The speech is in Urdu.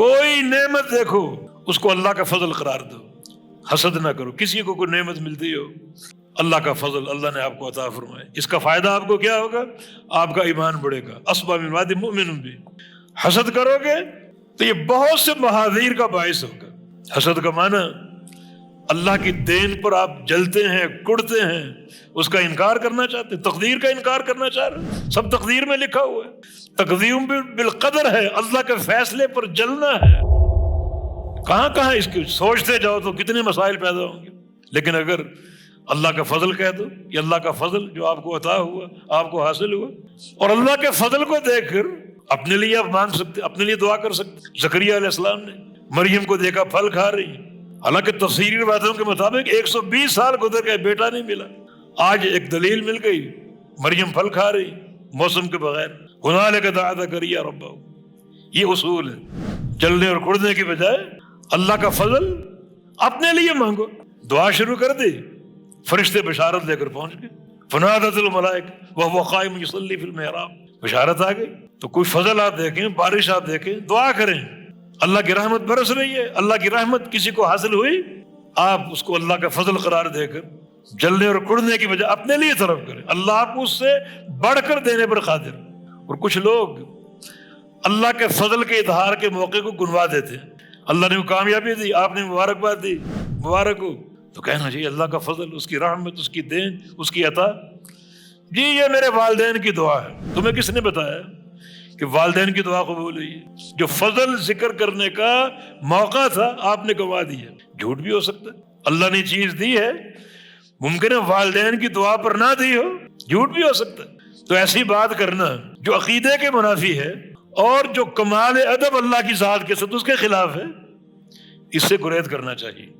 کوئی نعمت دیکھو اس کو اللہ کا فضل قرار دو، حسد نہ کرو۔ کسی کو کوئی نعمت ملتی ہو، اللہ کا فضل، اللہ نے آپ کو عطا فرمائے، اس کا فائدہ آپ کو کیا ہوگا؟ آپ کا ایمان بڑھے گا۔ اصبح من بعد مؤمن بھی۔ حسد کرو گے تو یہ بہت سے محاذیر کا باعث ہوگا۔ حسد کا معنی اللہ کی دین پر آپ جلتے ہیں، کڑتے ہیں، اس کا انکار کرنا چاہتے ہیں، تقدیر کا انکار کرنا چاہ رہے ہیں۔ سب تقدیر میں لکھا ہوا ہے، تقدیر بالقدر ہے، اللہ کے فیصلے پر جلنا ہے۔ کہاں کہاں اس کی سوچتے جاؤ تو کتنے مسائل پیدا ہوں گے۔ لیکن اگر اللہ کا فضل کہہ دو، یہ اللہ کا فضل جو آپ کو عطا ہوا، آپ کو حاصل ہوا، اور اللہ کے فضل کو دیکھ کر اپنے لیے آپ مانگ سکتے، اپنے لیے دعا کر سکتے۔ زکریا علیہ السلام نے مریم کو دیکھا پھل کھا رہی، حالانکہ تفسیری روایتوں کے مطابق 120 سال گزر گئے، بیٹا نہیں ملا۔ آج ایک دلیل مل گئی، مریم پھل کھا رہی موسم کے بغیر۔ ہنالک دعا زکریا ربہ۔ یہ اصول ہے، جلنے اور کڑنے کی بجائے اللہ کا فضل اپنے لیے مانگو۔ دعا شروع کر دی، فرشتے بشارت لے کر پہنچ گئے۔ فنادت الملائکہ وہو قائم یصلی فی المحراب، بشارت آ گئی۔ تو کوئی فضل آپ دیکھیں، بارش آپ دیکھیں، دعا کریں، اللہ کی رحمت برس رہی ہے، اللہ کی رحمت کسی کو حاصل ہوئی، آپ اس کو اللہ کا فضل قرار دے کر جلنے اور کڑنے کی بجائے اپنے لیے طلب کریں، اللہ آپ کو اس سے بڑھ کر دینے پر قادر۔ اور کچھ لوگ اللہ کے فضل کے اظہار کے موقع کو گنوا دیتے ہیں۔ اللہ نے کامیابی دی، آپ نے مبارکباد دی، مبارک ہو، تو کہنا چاہیے اللہ کا فضل، اس کی رحمت، اس کی دین، اس کی عطا۔ جی یہ میرے والدین کی دعا ہے۔ تمہیں کس نے بتایا کہ والدین کی دعا قبول ہوئی ہے؟ جو فضل ذکر کرنے کا موقع تھا آپ نے گنوا دیا۔ جھوٹ بھی ہو سکتا ہے، اللہ نے چیز دی ہے، ممکن ہے والدین کی دعا پر نہ دی ہو، جھوٹ بھی ہو سکتا ہے۔ تو ایسی بات کرنا جو عقیدے کے منافی ہے اور جو کمال ادب اللہ کی ذات کے ساتھ اس کے خلاف ہے، اس سے گریز کرنا چاہیے۔